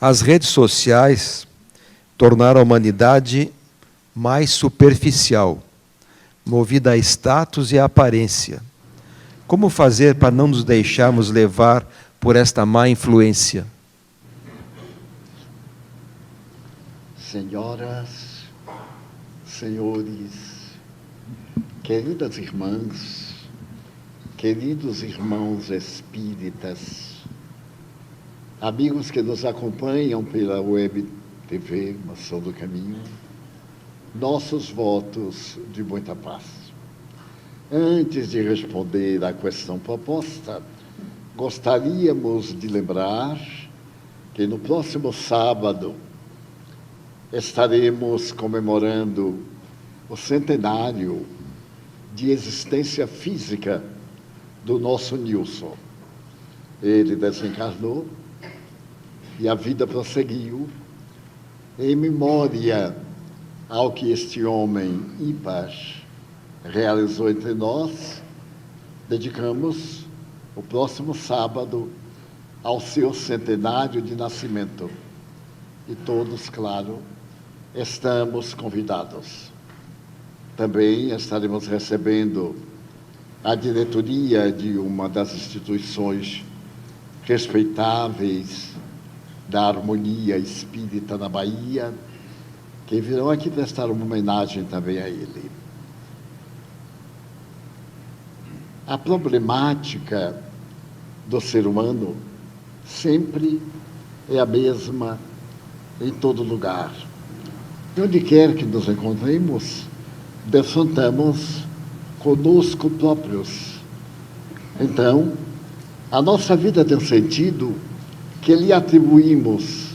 As redes sociais tornaram a humanidade mais superficial, movida a status e a aparência. Como fazer para não nos deixarmos levar por esta má influência? Senhoras, senhores, queridas irmãs, queridos irmãos espíritas, amigos que nos acompanham pela web TV Maçã do Caminho, nossos votos de muita paz. Antes de responder à questão proposta, gostaríamos de lembrar que no próximo sábado estaremos comemorando o centenário de existência física do nosso Nilson. Ele desencarnou e a vida prosseguiu em memória ao que este homem ímpar realizou entre nós. Dedicamos o próximo sábado ao seu centenário de nascimento. E todos, claro, estamos convidados. Também estaremos recebendo a diretoria de uma das instituições respeitáveis da harmonia espírita na Bahia, que virão aqui prestar uma homenagem também a ele. A problemática do ser humano sempre é a mesma em todo lugar. E onde quer que nos encontremos, defrontamos conosco próprios. Então, a nossa vida tem um sentido que lhe atribuímos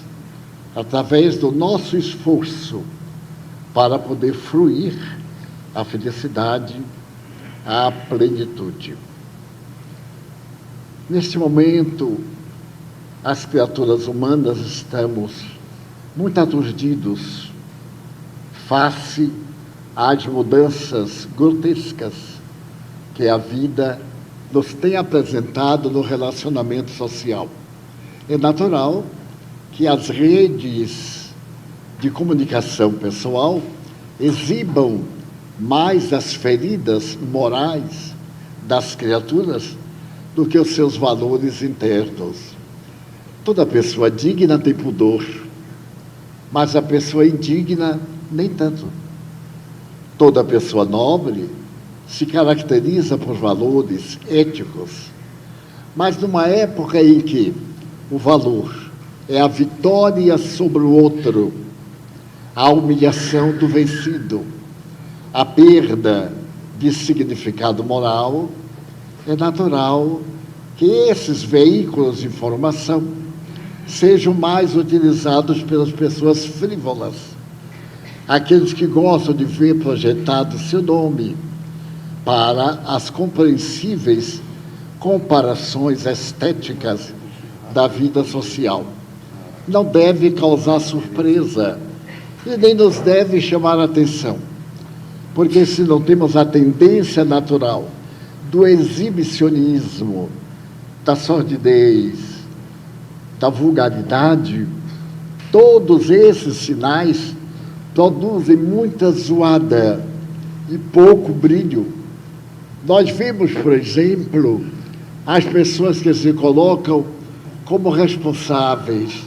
através do nosso esforço para poder fruir a felicidade, a plenitude. Neste momento, as criaturas humanas estamos muito aturdidos face às mudanças grotescas que a vida nos tem apresentado no relacionamento social. É natural que as redes de comunicação pessoal exibam mais as feridas morais das criaturas do que os seus valores internos. Toda pessoa digna tem pudor, mas a pessoa indigna nem tanto. Toda pessoa nobre se caracteriza por valores éticos, mas numa época em que o valor é a vitória sobre o outro, a humilhação do vencido, a perda de significado moral, é natural que esses veículos de informação sejam mais utilizados pelas pessoas frívolas, aqueles que gostam de ver projetado seu nome para as compreensíveis comparações estéticas da vida social. Não deve causar surpresa e nem nos deve chamar a atenção, porque se não temos a tendência natural do exibicionismo, da sordidez, da vulgaridade, todos esses sinais produzem muita zoada e pouco brilho. Nós vemos, por exemplo, as pessoas que se colocam como responsáveis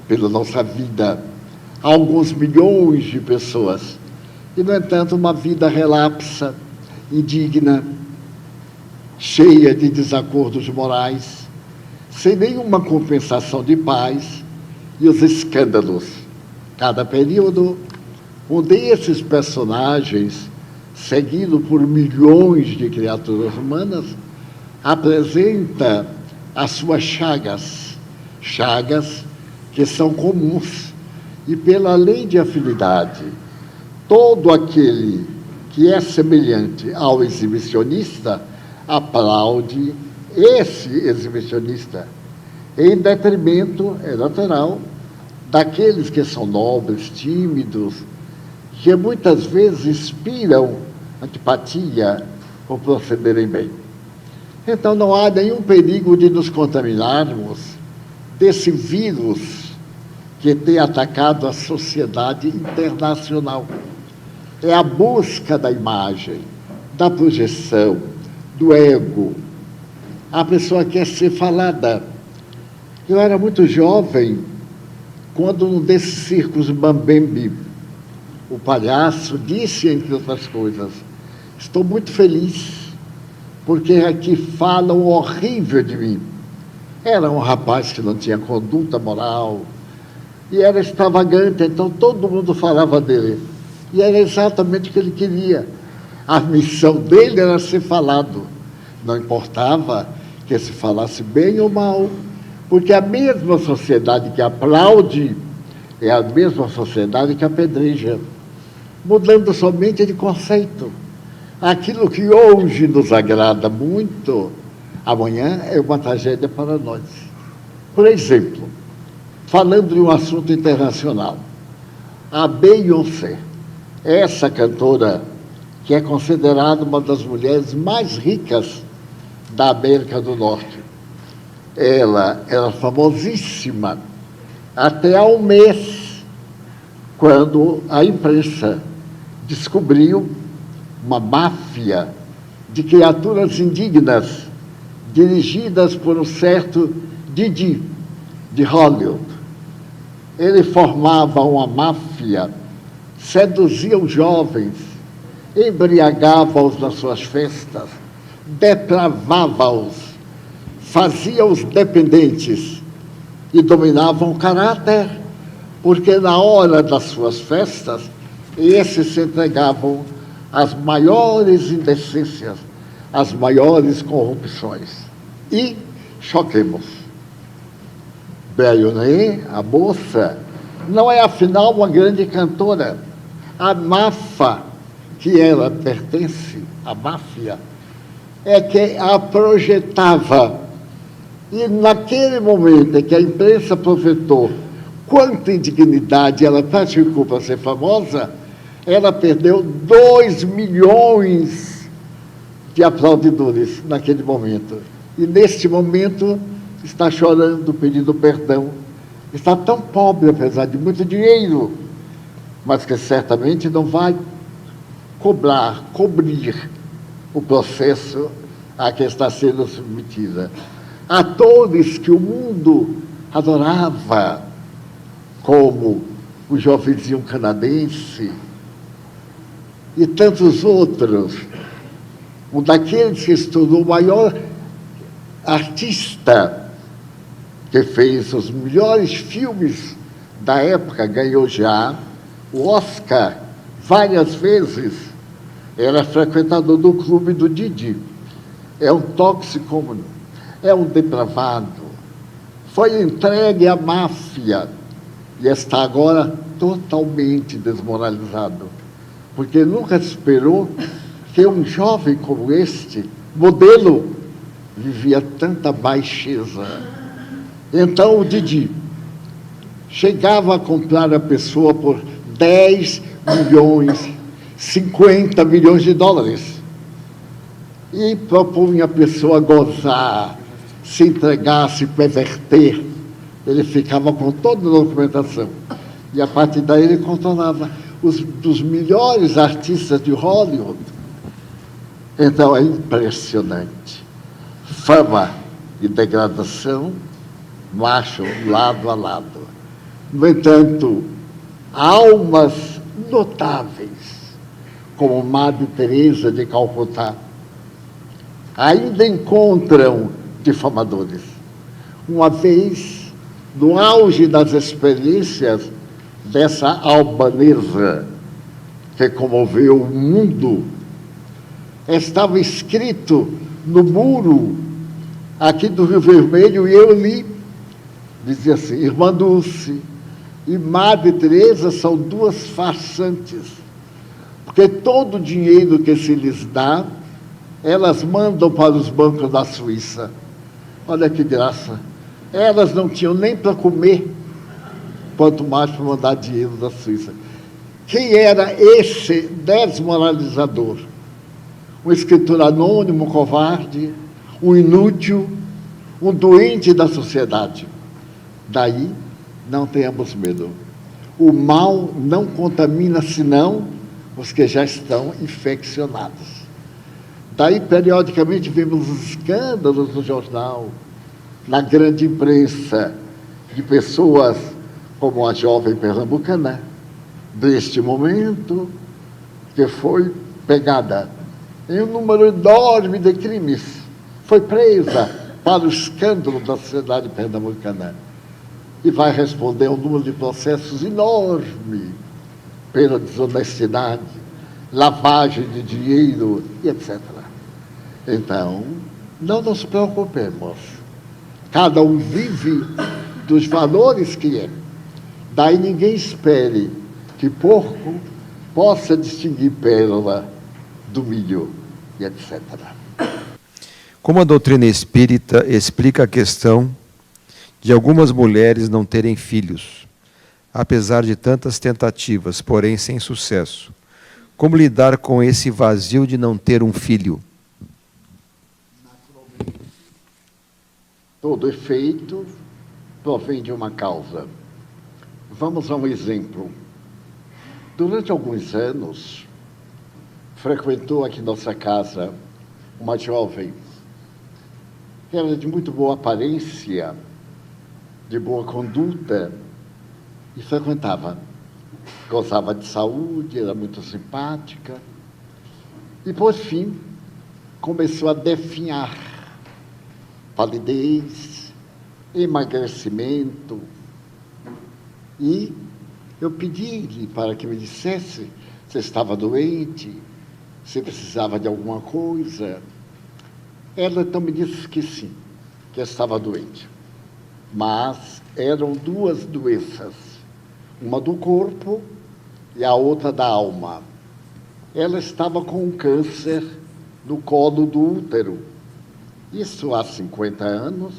pela nossa vida, alguns milhões de pessoas, e, no entanto, uma vida relapsa, indigna, cheia de desacordos morais, sem nenhuma compensação de paz, e os escândalos. Cada período, um desses personagens, seguido por milhões de criaturas humanas, apresenta as suas chagas, chagas que são comuns, e pela lei de afinidade, todo aquele que é semelhante ao exibicionista aplaude esse exibicionista, em detrimento, é natural, daqueles que são nobres, tímidos, que muitas vezes inspiram antipatia por procederem bem. Então não há nenhum perigo de nos contaminarmos desse vírus que tem atacado a sociedade internacional. É a busca da imagem, da projeção, do ego. A pessoa quer ser falada. Eu era muito jovem quando, num desses circos Mambembe, o palhaço disse, entre outras coisas, estou muito feliz, porque aqui falam horrível de mim. Era um rapaz que não tinha conduta moral, e era extravagante, então todo mundo falava dele. E era exatamente o que ele queria. A missão dele era ser falado. Não importava que se falasse bem ou mal, porque a mesma sociedade que aplaude é a mesma sociedade que apedreja, mudando somente de conceito. Aquilo que hoje nos agrada muito, amanhã é uma tragédia para nós. Por exemplo, falando de um assunto internacional, a Beyoncé, essa cantora que é considerada uma das mulheres mais ricas da América do Norte, ela era famosíssima até há um mês, quando a imprensa descobriu uma máfia de criaturas indignas dirigidas por um certo Didi, de Hollywood. Ele formava uma máfia, seduzia os jovens, embriagava-os nas suas festas, depravava-os, fazia-os dependentes e dominavam o caráter, porque na hora das suas festas, esses se entregavam às maiores indecências, às maiores corrupções. E, choquemos, Beyoncé, a moça, não é afinal uma grande cantora. A máfia que ela pertence, a máfia, é que a projetava. E naquele momento em que a imprensa aproveitou quanta indignidade ela praticou para ser famosa, ela perdeu 2 milhões de aplaudidores naquele momento. E neste momento está chorando, pedindo perdão. Está tão pobre, apesar de muito dinheiro, mas que certamente não vai cobrir o processo a que está sendo submetida. Atores que o mundo adorava, como o jovenzinho canadense e tantos outros. Um daqueles que se tornou o maior artista, que fez os melhores filmes da época, ganhou já o Oscar várias vezes, era frequentador do clube do Didi. É um toxicômano, é um depravado, foi entregue à máfia e está agora totalmente desmoralizado, porque nunca esperou que um jovem como este, modelo, vivia tanta baixeza. Então o Didi chegava a comprar a pessoa por 10 milhões, 50 milhões de dólares. E propunha a pessoa gozar, se entregar, se perverter. Ele ficava com toda a documentação. E a partir daí ele controlava dos melhores artistas de Hollywood. Então é impressionante. Fama e degradação marcham lado a lado. No entanto, almas notáveis, como Madre Teresa de Calcutá, ainda encontram difamadores. Uma vez, no auge das experiências dessa albanesa que comoveu o mundo, estava escrito no muro aqui do Rio Vermelho, e eu li, dizia assim: Irmã Dulce e Madre Teresa são duas farsantes, porque todo o dinheiro que se lhes dá, elas mandam para os bancos da Suíça. Olha que graça. Elas não tinham nem para comer, quanto mais para mandar dinheiro da Suíça. Quem era esse desmoralizador? Um escritor anônimo, um covarde, um inútil, um doente da sociedade. Daí não tenhamos medo. O mal não contamina senão os que já estão infeccionados. Daí, periodicamente, vemos os escândalos no jornal, na grande imprensa, de pessoas como a jovem pernambucana, deste momento, que foi pegada em um número enorme de crimes, foi presa para o escândalo da sociedade pernambucana e vai responder a um número de processos enorme pela desonestidade, lavagem de dinheiro e etc. Então, não nos preocupemos. Cada um vive dos valores que é. Daí ninguém espere que porco possa distinguir pérola do milho e etc. Como a doutrina espírita explica a questão de algumas mulheres não terem filhos, apesar de tantas tentativas, porém sem sucesso? Como lidar com esse vazio de não ter um filho? Todo efeito provém de uma causa. Vamos a um exemplo. Durante alguns anos, frequentou aqui nossa casa uma jovem. Era de muito boa aparência, de boa conduta, e frequentava. Gozava de saúde, era muito simpática. E, por fim, começou a definhar. Palidez, emagrecimento. E eu pedi-lhe para que me dissesse se estava doente, se precisava de alguma coisa. Ela então me disse que sim, que estava doente. Mas eram duas doenças, uma do corpo e a outra da alma. Ela estava com um câncer no colo do útero. Isso há 50 anos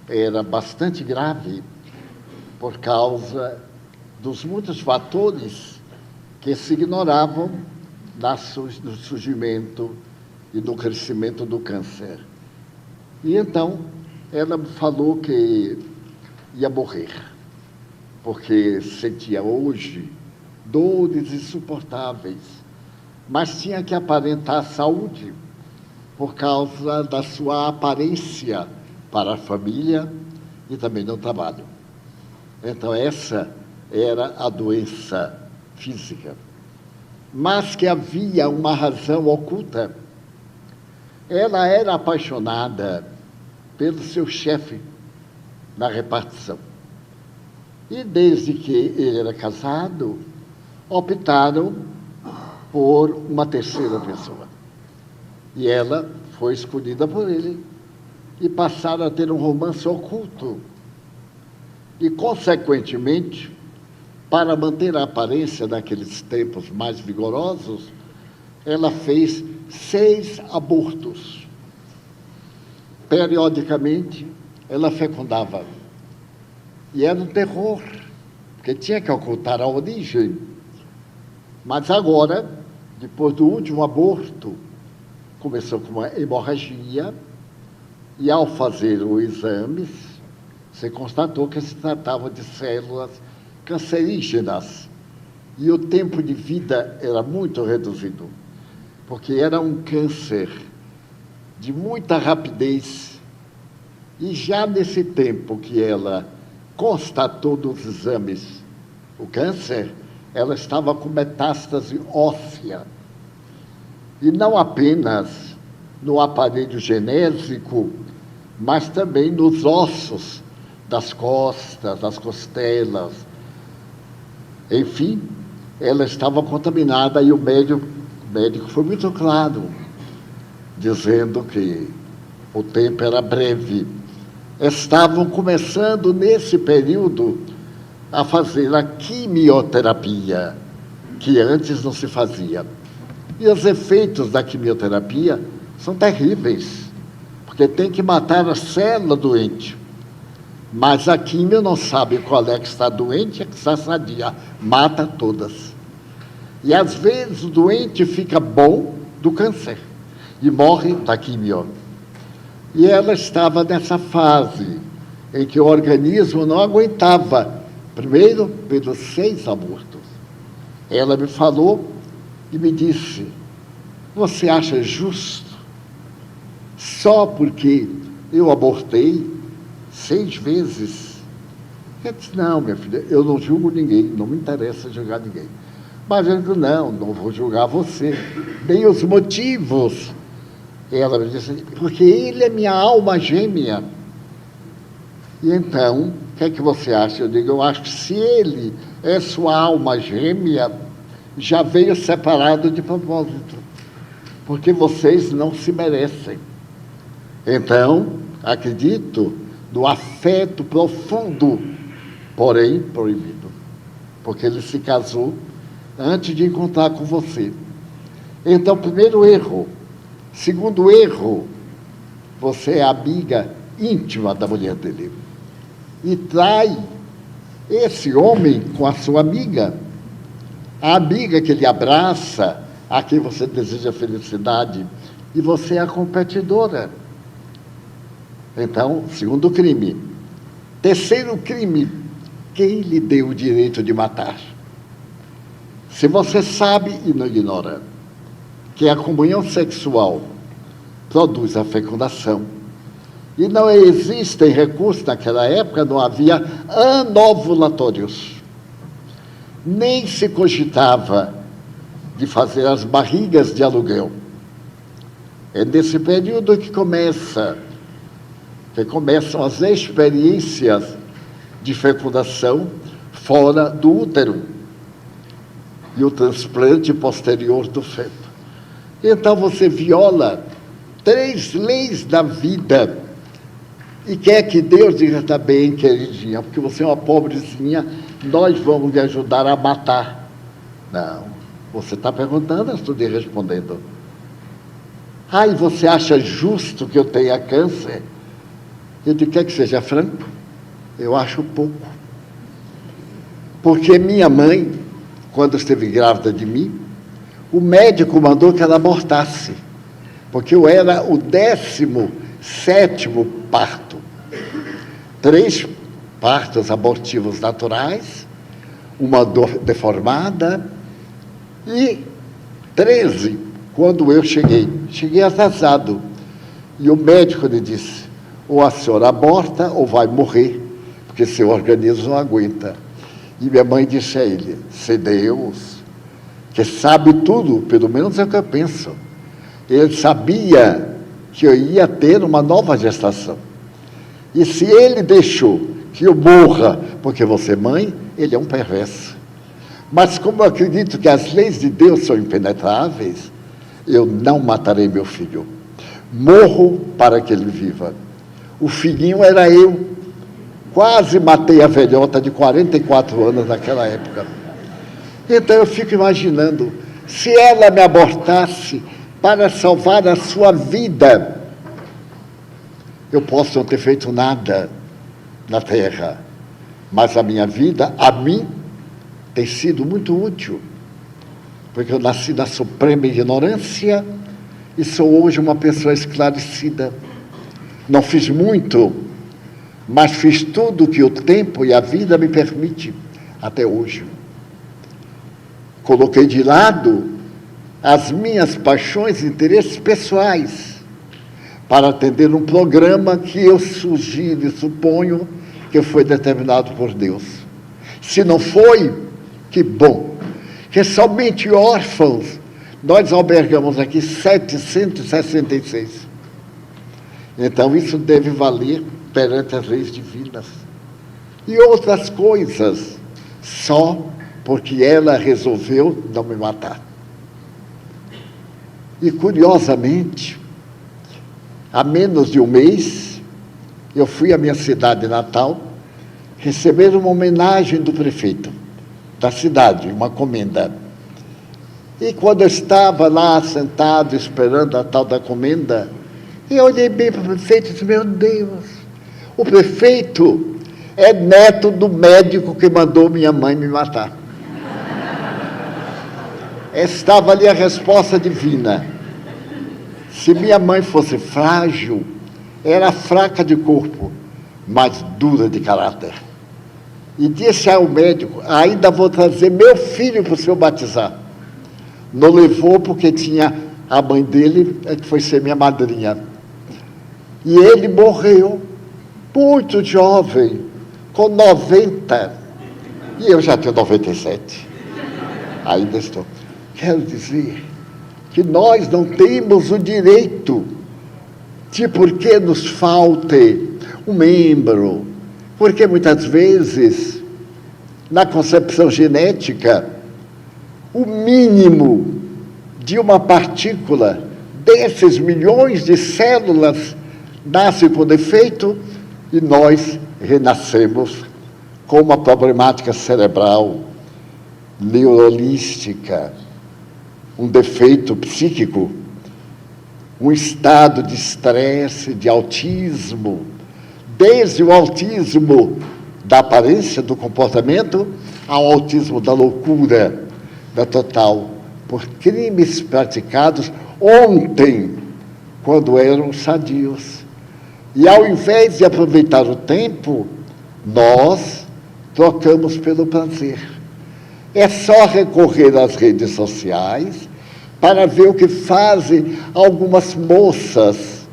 era bastante grave por causa dos muitos fatores que se ignoravam no surgimento e no crescimento do câncer. E então ela me falou que ia morrer, porque sentia hoje dores insuportáveis, mas tinha que aparentar saúde por causa da sua aparência para a família e também no trabalho. Então, essa era a doença física. Mas que havia uma razão oculta. Ela era apaixonada pelo seu chefe na repartição. E desde que ele era casado, optaram por uma terceira pessoa. E ela foi escolhida por ele e passaram a ter um romance oculto. E, consequentemente, para manter a aparência daqueles tempos mais vigorosos, ela fez 6 abortos. Periodicamente, ela fecundava. E era um terror, porque tinha que ocultar a origem. Mas agora, depois do último aborto, começou com uma hemorragia, e ao fazer os exames, se constatou que se tratava de células cancerígenas. E o tempo de vida era muito reduzido, porque era um câncer de muita rapidez. E já nesse tempo que ela constatou nos exames o câncer, ela estava com metástase óssea. E não apenas no aparelho genésico, mas também nos ossos das costas, das costelas. Enfim, ela estava contaminada e o médico foi muito claro, dizendo que o tempo era breve. Estavam começando, nesse período, a fazer a quimioterapia, que antes não se fazia. E os efeitos da quimioterapia são terríveis, porque tem que matar a célula doente. Mas a quimio não sabe qual é que está doente e que está sadia, mata todas. E às vezes o doente fica bom do câncer e morre da quimio. E ela estava nessa fase em que o organismo não aguentava Primeiro, pelos 6 abortos. Ela me falou e me disse: você acha justo, só porque eu abortei 6 vezes? Eu disse: não, minha filha, eu não julgo ninguém, não me interessa julgar ninguém. Mas eu disse: não vou julgar você, nem os motivos. E ela me disse: porque ele é minha alma gêmea. E então, o que é que você acha? Eu digo: eu acho que se ele é sua alma gêmea, já veio separado de propósito, porque vocês não se merecem. Então, acredito no afeto profundo, porém proibido, porque ele se casou antes de encontrar com você. Então, primeiro erro. Segundo erro, você é amiga íntima da mulher dele e trai esse homem com a sua amiga, a amiga que ele abraça, a quem você deseja felicidade, e você é a competidora. Então, segundo crime. Terceiro crime: quem lhe deu o direito de matar? Se você sabe e não ignora que a comunhão sexual produz a fecundação, e não existem recursos naquela época, não havia anovulatórios, nem se cogitava de fazer as barrigas de aluguel. É nesse período que começam as experiências de fecundação fora do útero e o transplante posterior do feto. Então você viola 3 leis da vida e quer que Deus diga: está bem, queridinha, porque você é uma pobrezinha, nós vamos lhe ajudar a matar. Não, você está perguntando, eu estou lhe respondendo. E você acha justo que eu tenha câncer? Eu digo: quer que seja franco? Eu acho pouco. Porque minha mãe, quando esteve grávida de mim, o médico mandou que ela abortasse, porque eu era o 17º parto. 3 partos abortivos naturais, uma deformada, e 13, quando eu cheguei atrasado. E o médico lhe disse: ou a senhora aborta ou vai morrer, porque seu organismo não aguenta. E minha mãe disse a ele: se Deus, que sabe tudo, pelo menos é o que eu penso, ele sabia que eu ia ter uma nova gestação. E se ele deixou que eu morra porque você é mãe, ele é um perverso. Mas como eu acredito que as leis de Deus são impenetráveis, eu não matarei meu filho. Morro para que ele viva. O filhinho era eu. Quase matei a velhota de 44 anos naquela época. Então eu fico imaginando, se ela me abortasse para salvar a sua vida, eu posso não ter feito nada na terra, mas a minha vida, a mim, tem sido muito útil, porque eu nasci na suprema ignorância e sou hoje uma pessoa esclarecida. Não fiz muito, mas fiz tudo o que o tempo e a vida me permite até hoje. Coloquei de lado as minhas paixões e interesses pessoais para atender um programa que eu sugiro e suponho que foi determinado por Deus. Se não foi, que bom, que somente órfãos, nós albergamos aqui 766. Então isso deve valer perante as leis divinas. E outras coisas, só porque ela resolveu não me matar. E curiosamente, há menos de um mês, eu fui à minha cidade natal receber uma homenagem do prefeito da cidade, uma comenda. E quando eu estava lá sentado esperando a tal da comenda, eu olhei bem para o prefeito e disse: meu Deus, o prefeito é neto do médico que mandou minha mãe me matar. Estava ali a resposta divina. Se minha mãe fosse frágil, era fraca de corpo, mas dura de caráter. e disse ao médico: ainda vou trazer meu filho para o senhor batizar. Não levou porque tinha a mãe dele, que foi ser minha madrinha. E ele morreu muito jovem, com 90. E eu já tenho 97. Ainda estou. Quero dizer que nós não temos o direito de, porque nos falte um membro, porque muitas vezes, na concepção genética, o mínimo de uma partícula desses milhões de células nasce com defeito e nós renascemos com uma problemática cerebral, neurolística, um defeito psíquico, um estado de estresse, de autismo, desde o autismo da aparência, do comportamento, ao autismo da loucura, da total, por crimes praticados ontem, quando eram sadios. E ao invés de aproveitar o tempo, nós trocamos pelo prazer. É só recorrer às redes sociais para ver o que fazem algumas moças,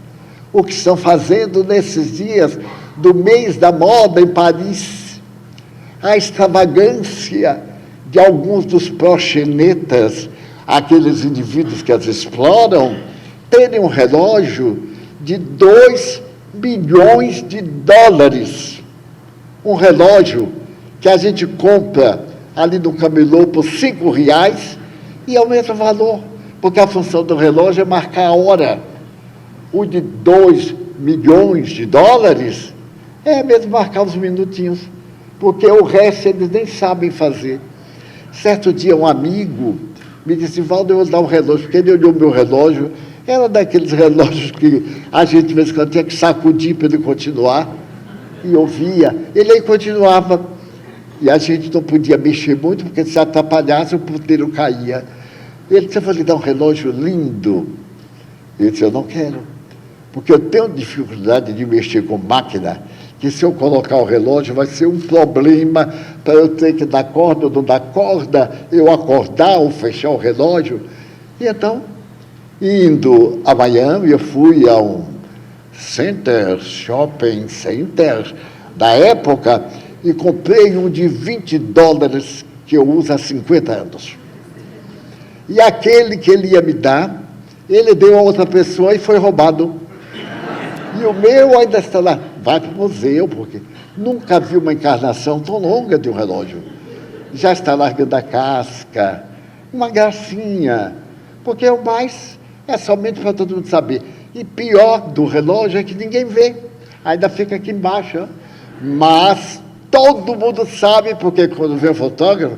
o que estão fazendo nesses dias do mês da moda em Paris, a extravagância de alguns dos proxenetas, aqueles indivíduos que as exploram, terem um relógio de 2 bilhões de dólares. Um relógio que a gente compra ali no camelô por R$5 e é o mesmo valor, porque a função do relógio é marcar a hora. O de 2 milhões de dólares é mesmo marcar os minutinhos, porque o resto eles nem sabem fazer. Certo dia, um amigo me disse: Valdo, eu vou dar um relógio, porque ele olhou meu relógio, era daqueles relógios que a gente, de vez em quando, tinha que sacudir para ele continuar, e ouvia, ele aí continuava, e a gente não podia mexer muito, porque se atrapalhasse, o ponteiro caía. Ele disse: eu vou lhe dar um relógio lindo. Eu disse: eu não quero, porque eu tenho dificuldade de mexer com máquina, que se eu colocar o relógio vai ser um problema para eu ter que dar corda ou não dar corda, eu acordar ou fechar o relógio. E então, indo a Miami, eu fui a um shopping center da época, e comprei um de $20 que eu uso há 50 anos. E aquele que ele ia me dar, ele deu a outra pessoa e foi roubado. E o meu ainda está lá. Vai para o museu, porque nunca vi uma encarnação tão longa de um relógio. Já está largando a casca, uma gracinha, porque o mais é somente para todo mundo saber. E pior do relógio é que ninguém vê, ainda fica aqui embaixo. Mas todo mundo sabe, porque quando vê o fotógrafo,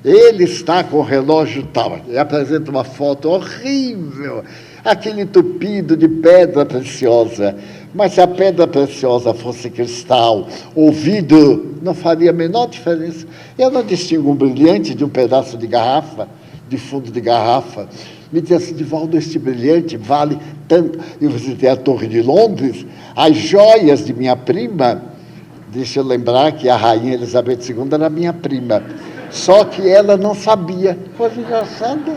ele está com o relógio tal, e apresenta uma foto horrível, aquele entupido de pedra preciosa. Mas se a pedra preciosa fosse cristal ou vidro, não faria a menor diferença. Eu não distingo um brilhante de um pedaço de garrafa, de fundo de garrafa. Me diz assim: Divaldo, este brilhante vale tanto. Eu visitei a Torre de Londres, as joias de minha prima. Deixa eu lembrar que a Rainha Elizabeth II era minha prima. Só que ela não sabia. Coisa engraçada.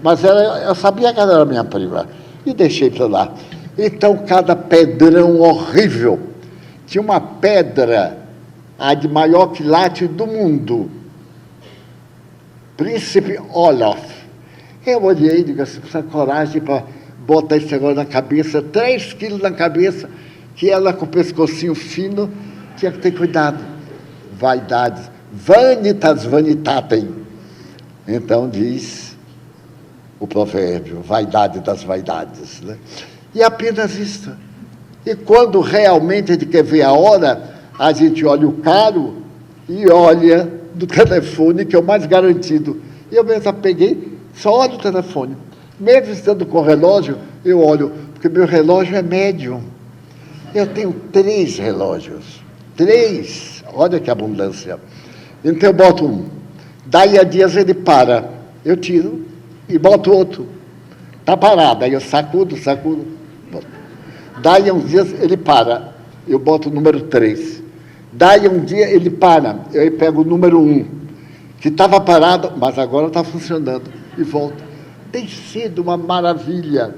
Mas eu sabia que ela era minha prima. E deixei para lá. Então, cada pedrão horrível. Tinha uma pedra, a de maior quilate do mundo. Príncipe Olaf. Eu olhei e digo assim: essa coragem para botar esse negócio na cabeça, 3 quilos na cabeça, que ela com o pescocinho fino, tinha que ter cuidado. Vaidades. Vanitas vanitatem. Então diz o provérbio, vaidade das vaidades, né? E apenas isso. E quando realmente a gente quer ver a hora, a gente olha o caro e olha do telefone, que é o mais garantido. E eu mesmo peguei, só olho o telefone. Mesmo estando com o relógio, eu olho, porque meu relógio é médium. Eu tenho 3 relógios. 3. Olha que abundância. Então eu boto um. Daí a dias ele para. Eu tiro e boto outro. Está parado. Aí eu sacudo. Daí a uns dias ele para. Eu boto o número 3. Daí um dia ele para, eu pego o número 1, que estava parado, mas agora está funcionando, e volta. Tem sido uma maravilha.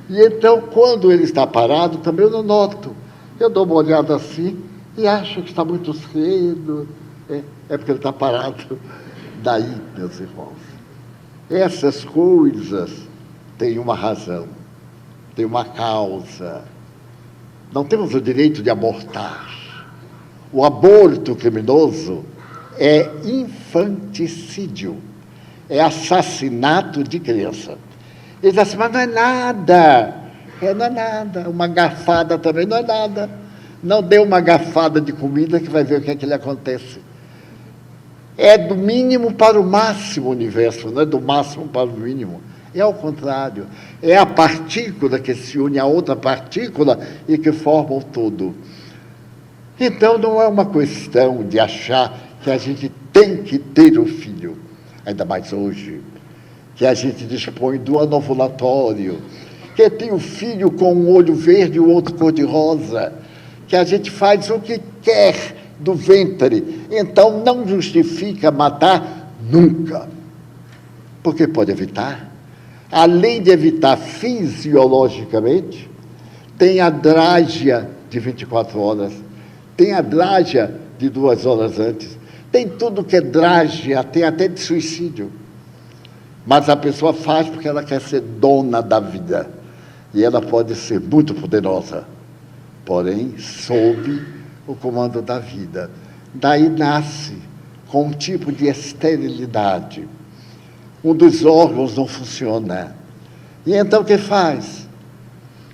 E então, quando ele está parado, também eu não noto. Eu dou uma olhada assim e acho que está muito cedo. É porque ele está parado. Daí, meus irmãos, essas coisas têm uma razão, têm uma causa. Não temos o direito de abortar. O aborto criminoso é infanticídio, é assassinato de criança. Ele diz assim, mas não é nada, não é nada. Uma garfada também não é nada. Não dê uma garfada de comida que vai ver o que é que lhe acontece. É do mínimo para o máximo o universo, não é do máximo para o mínimo. É ao contrário. É a partícula que se une a outra partícula e que forma o todo. Então, não é uma questão de achar que a gente tem que ter o filho, ainda mais hoje, que a gente dispõe do anovulatório, que tem o filho com um olho verde e o outro cor-de-rosa, que a gente faz o que quer do ventre. Então, não justifica matar nunca, porque pode evitar. Além de evitar fisiologicamente, tem a drágia de 24 horas, tem a drágia de 2 horas antes, tem tudo que é drágia, tem até de suicídio. Mas a pessoa faz porque ela quer ser dona da vida. E ela pode ser muito poderosa, porém, sob o comando da vida. Daí nasce com um tipo de esterilidade. Um dos órgãos não funciona. E então o que faz?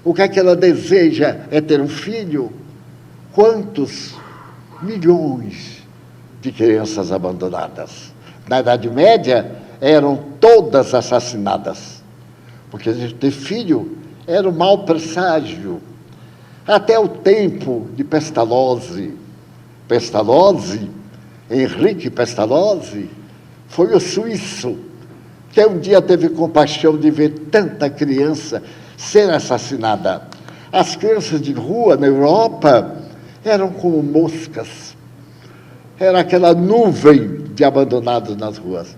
O que é que ela deseja? É ter um filho? Quantos milhões de crianças abandonadas? Na Idade Média, eram todas assassinadas. Porque a gente ter filho era um mau presságio. Até o tempo de Pestalozzi. Pestalozzi, Henrique Pestalozzi, foi o suíço que um dia teve compaixão de ver tanta criança ser assassinada. As crianças de rua na Europa eram como moscas. Era aquela nuvem de abandonados nas ruas.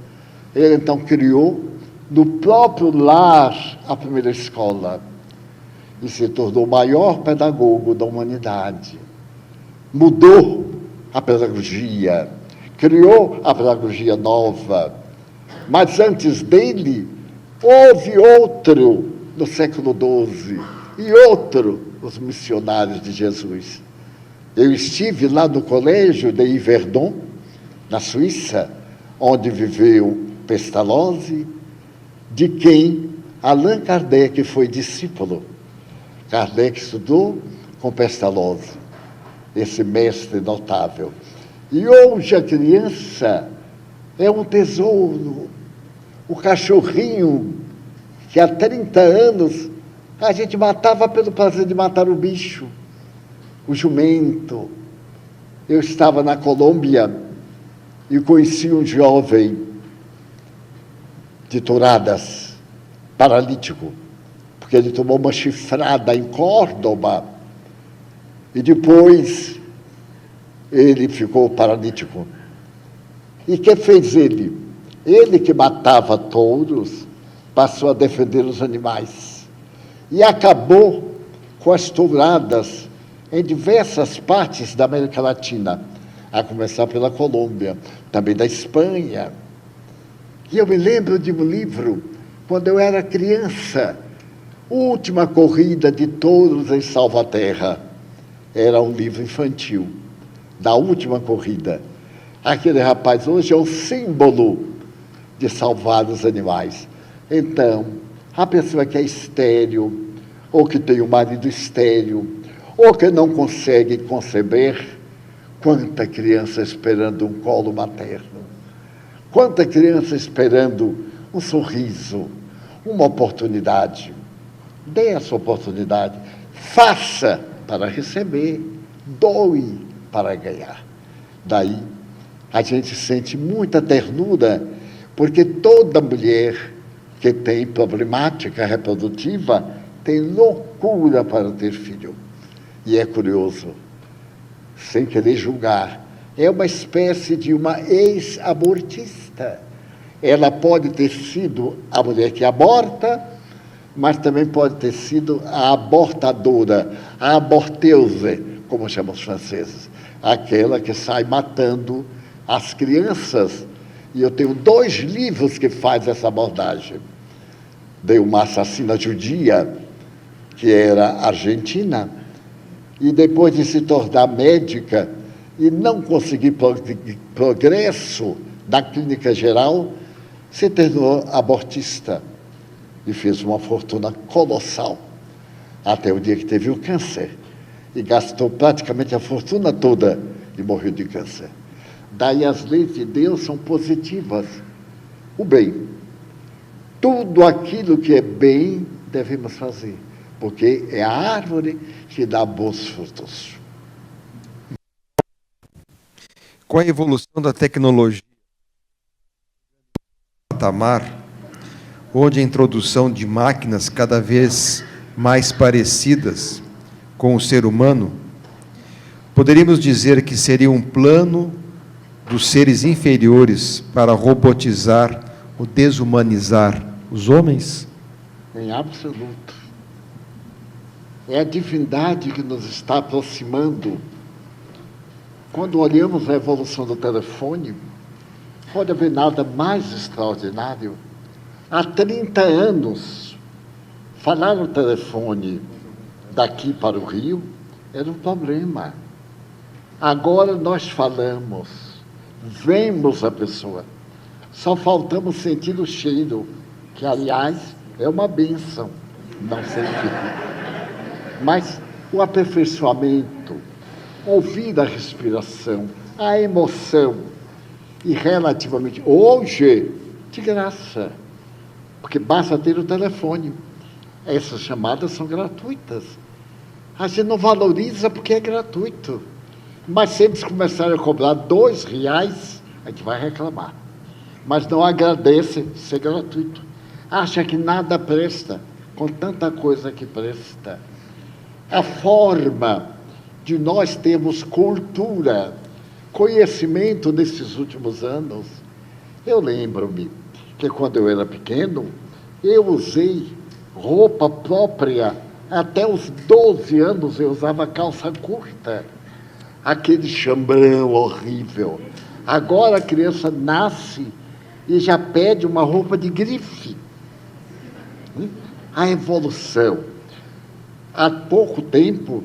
Ele então criou, no próprio lar, a primeira escola. E se tornou o maior pedagogo da humanidade. Mudou a pedagogia, criou a pedagogia nova. Mas antes dele, houve outro no século XII, e outro, os missionários de Jesus. Eu estive lá no colégio de Yverdon, na Suíça, onde viveu Pestalozzi, de quem Allan Kardec foi discípulo. Kardec estudou com Pestalozzi, esse mestre notável. E hoje a criança é um tesouro. O cachorrinho, que há 30 anos a gente matava pelo prazer de matar o bicho, o jumento. Eu estava na Colômbia e conheci um jovem de Touradas, paralítico, porque ele tomou uma chifrada em Córdoba e depois ele ficou paralítico. E que fez ele? Ele que matava touros, passou a defender os animais e acabou com as touradas em diversas partes da América Latina, a começar pela Colômbia, também da Espanha. E eu me lembro de um livro, quando eu era criança, Última Corrida de Touros em Salvaterra. Era um livro infantil, da última corrida. Aquele rapaz hoje é um símbolo de salvar os animais. Então, a pessoa que é estéril, ou que tem um marido estéril, ou que não consegue conceber, quanta criança esperando um colo materno, quanta criança esperando um sorriso, uma oportunidade. Dê essa oportunidade, faça para receber, doe para ganhar. Daí, a gente sente muita ternura, porque toda mulher que tem problemática reprodutiva tem loucura para ter filho. E é curioso, sem querer julgar. É uma espécie de uma ex-abortista. Ela pode ter sido a mulher que aborta, mas também pode ter sido a abortadora, a aborteuse, como chamam os franceses, aquela que sai matando as crianças. E eu tenho 2 livros que fazem essa abordagem. De uma assassina judia, que era argentina, e depois de se tornar médica e não conseguir progresso na clínica geral, se tornou abortista e fez uma fortuna colossal, até o dia que teve o câncer, e gastou praticamente a fortuna toda e morreu de câncer. Daí as leis de Deus são positivas. O bem. Tudo aquilo que é bem devemos fazer, porque é a árvore que dá bons frutos. Com a evolução da tecnologia, patamar, onde a introdução de máquinas cada vez mais parecidas com o ser humano, poderíamos dizer que seria um plano dos seres inferiores para robotizar ou desumanizar os homens? Em absoluto. É a divindade que nos está aproximando. Quando olhamos a evolução do telefone, pode haver nada mais extraordinário. Há 30 anos, falar no telefone daqui para o Rio era um problema. Agora nós falamos, vemos a pessoa, só faltamos sentir o cheiro, que, aliás, é uma bênção, não sentir. Mas o aperfeiçoamento, ouvir a respiração, a emoção, e relativamente, hoje, de graça, porque basta ter o telefone. Essas chamadas são gratuitas. A gente não valoriza porque é gratuito. Mas se eles começarem a cobrar R$2, a gente vai reclamar. Mas não agradece ser gratuito. Acha que nada presta, com tanta coisa que presta. A forma de nós termos cultura, conhecimento nesses últimos anos. Eu lembro-me que quando eu era pequeno, eu usei roupa própria. Até os 12 anos eu usava calça curta. Aquele chambrão horrível. Agora a criança nasce e já pede uma roupa de grife. A evolução. Há pouco tempo,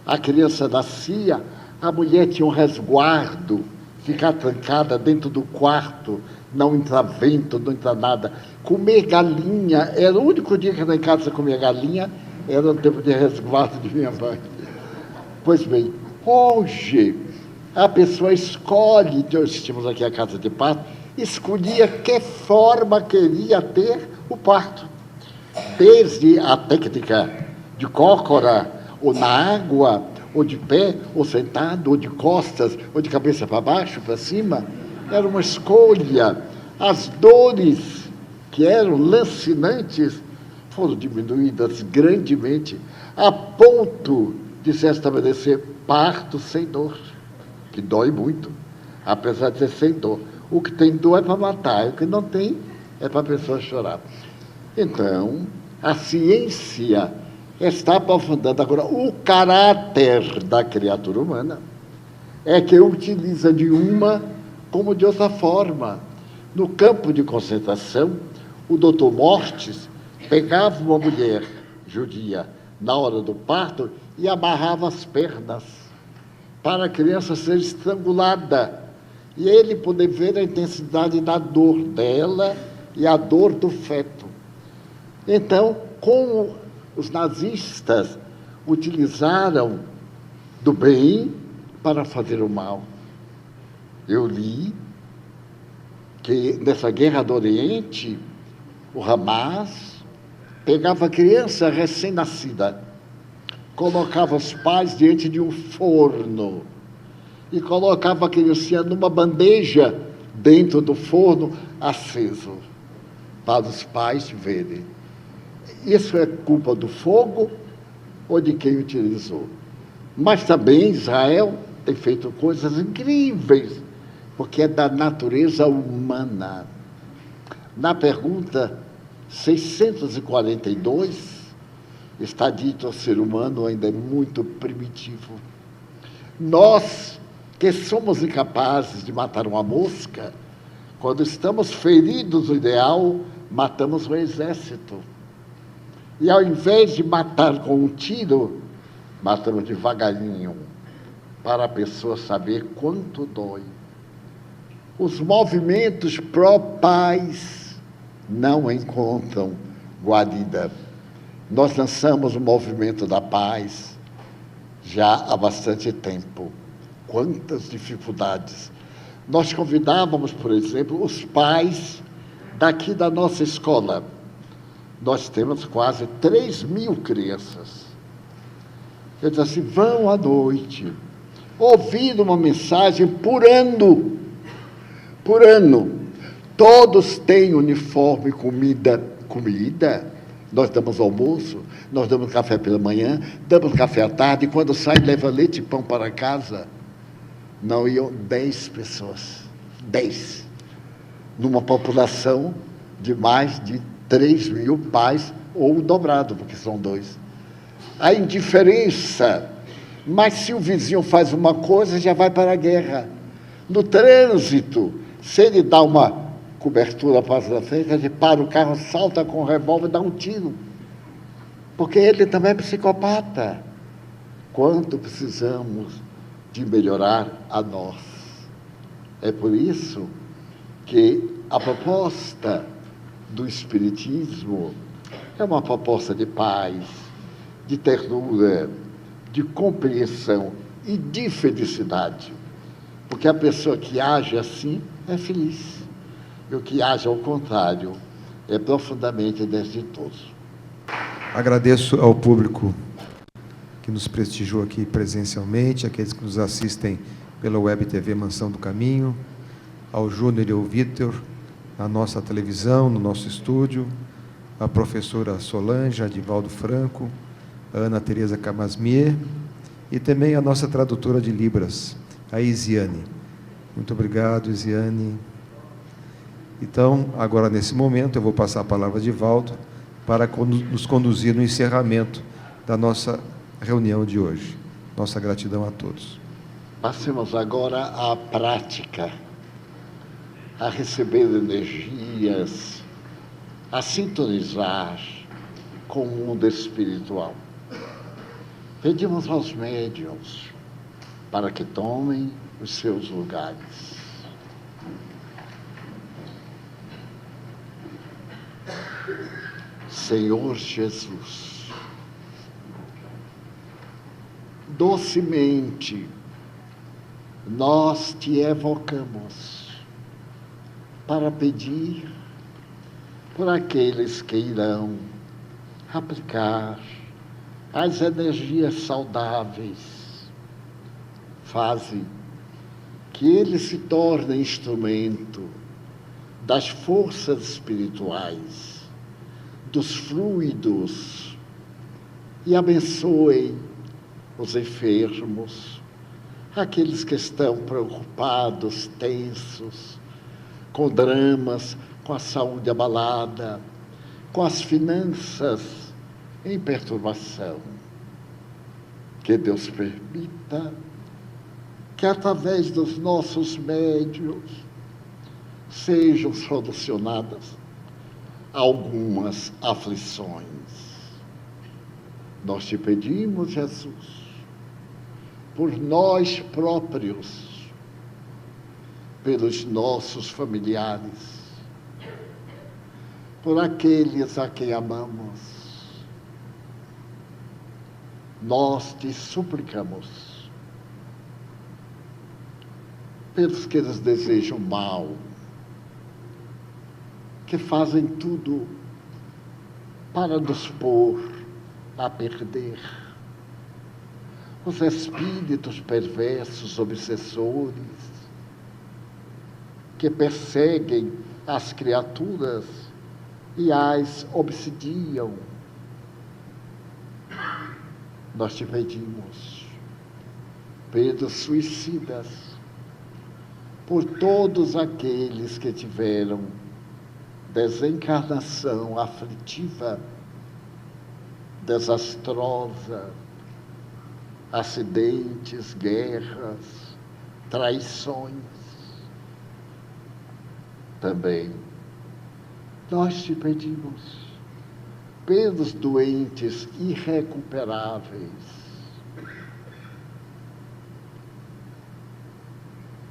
a criança nascia, a mulher tinha um resguardo, ficar trancada dentro do quarto, não entra vento, não entra nada. Comer galinha, era o único dia que eu em casa comia galinha, era no tempo de resguardo de minha mãe. Pois bem, hoje, a pessoa escolhe, nós tínhamos aqui a casa de parto, escolhia que forma queria ter o parto. Desde a técnica de cócora, ou na água, ou de pé, ou sentado, ou de costas, ou de cabeça para baixo, para cima, era uma escolha. As dores, que eram lancinantes, foram diminuídas grandemente, a ponto de se estabelecer parto sem dor, que dói muito, apesar de ser sem dor. O que tem dor é para matar, o que não tem é para a pessoa chorar. Então, a ciência está aprofundando agora o caráter da criatura humana, é que utiliza de uma como de outra forma. No campo de concentração, o doutor Mortes pegava uma mulher judia na hora do parto e amarrava as pernas para a criança ser estrangulada e ele poder ver a intensidade da dor dela e a dor do feto. Então, como os nazistas utilizaram do bem para fazer o mal. Eu li que nessa guerra do Oriente, o Hamas pegava a criança recém-nascida, colocava os pais diante de um forno e colocava a criança numa bandeja dentro do forno aceso, para os pais verem. Isso é culpa do fogo ou de quem utilizou? Mas também Israel tem feito coisas incríveis, porque é da natureza humana. Na pergunta 642, está dito: o ser humano ainda é muito primitivo. Nós, que somos incapazes de matar uma mosca, quando estamos feridos no ideal, matamos um exército. E ao invés de matar com um tiro, matamos devagarinho, para a pessoa saber quanto dói. Os movimentos pró-paz não encontram guarida. Nós lançamos o movimento da paz já há bastante tempo. Quantas dificuldades! Nós convidávamos, por exemplo, os pais daqui da nossa escola. Nós temos quase 3.000 crianças. Eles assim, vão à noite, ouvindo uma mensagem por ano. Por ano. Todos têm uniforme, comida. Nós damos almoço, nós damos café pela manhã, damos café à tarde, e quando sai, leva leite e pão para casa. Não iam 10 pessoas. 10. Numa população de mais de 3.000 pais, ou o dobrado, porque são 2. A indiferença. Mas se o vizinho faz uma coisa, já vai para a guerra. No trânsito, se ele dá uma cobertura para a frente, ele para o carro, salta com o revólver e dá um tiro. Porque ele também é psicopata. Quanto precisamos de melhorar a nós. É por isso que a proposta do Espiritismo é uma proposta de paz, de ternura, de compreensão e de felicidade. Porque a pessoa que age assim é feliz. E o que age ao contrário é profundamente desditoso. Agradeço ao público que nos prestigiou aqui presencialmente, aqueles que nos assistem pela Web TV Mansão do Caminho, ao Júnior e ao Vitor, na nossa televisão, no nosso estúdio, a professora Solange, a Divaldo Franco, a Ana Tereza Camasmier e também a nossa tradutora de Libras, a Isiane. Muito obrigado, Isiane. Então, agora nesse momento, eu vou passar a palavra a Divaldo para nos conduzir no encerramento da nossa reunião de hoje. Nossa gratidão a todos. Passemos agora à prática, a receber energias, a sintonizar com o mundo espiritual. Pedimos aos médiuns para que tomem os seus lugares. Senhor Jesus, docemente nós te evocamos para pedir por aqueles que irão aplicar as energias saudáveis. Faze que eles se tornem instrumento das forças espirituais, dos fluidos, e abençoem os enfermos, aqueles que estão preocupados, tensos, com dramas, com a saúde abalada, com as finanças em perturbação. Que Deus permita que, através dos nossos médiuns, sejam solucionadas algumas aflições. Nós te pedimos, Jesus, por nós próprios, pelos nossos familiares, por aqueles a quem amamos. Nós te suplicamos pelos que nos desejam mal, que fazem tudo para nos pôr a perder. Os espíritos perversos, obsessores, que perseguem as criaturas e as obsidiam. Nós te pedimos pelos suicidas, por todos aqueles que tiveram desencarnação aflitiva, desastrosa, acidentes, guerras, traições. Também nós te pedimos pelos doentes irrecuperáveis,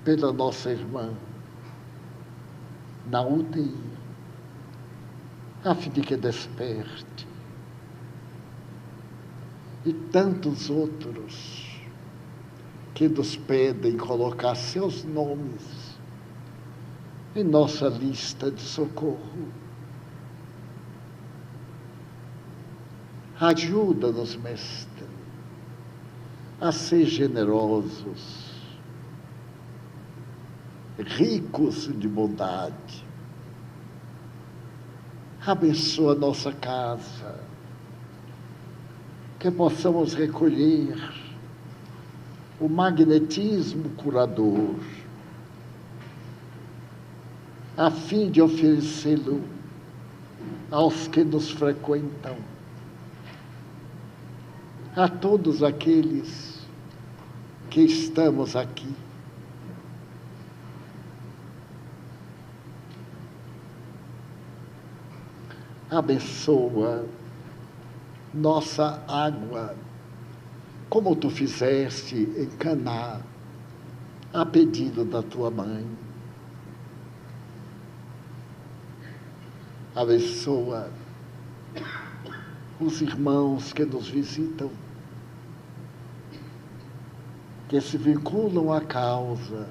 pela nossa irmã na UTI, a fim de que desperte, e tantos outros que nos pedem colocar seus nomes em nossa lista de socorro. Ajuda-nos, Mestre, a ser generosos, ricos de bondade. Abençoa nossa casa, que possamos recolher o magnetismo curador, a fim de oferecê-lo aos que nos frequentam, a todos aqueles que estamos aqui. Abençoa nossa água, como tu fizeste em Caná, a pedido da tua mãe. Abençoa os irmãos que nos visitam, que se vinculam à causa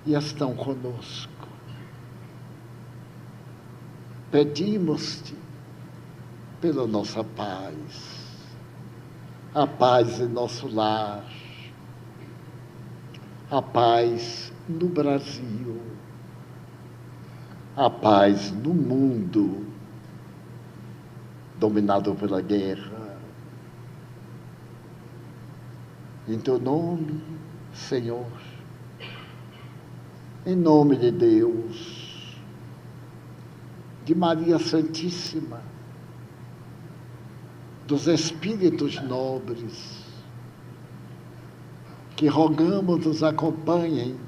e estão conosco. Pedimos-te pela nossa paz, a paz em nosso lar, a paz no Brasil, a paz no mundo dominado pela guerra. Em teu nome, Senhor, em nome de Deus, de Maria Santíssima, dos Espíritos nobres, que rogamos nos acompanhem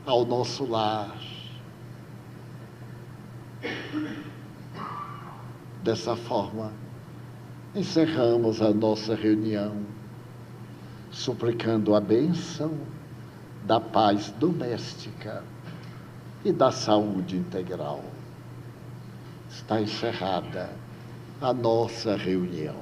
ao nosso lar. Dessa forma, encerramos a nossa reunião, suplicando a bênção da paz doméstica e da saúde integral. Está encerrada a nossa reunião.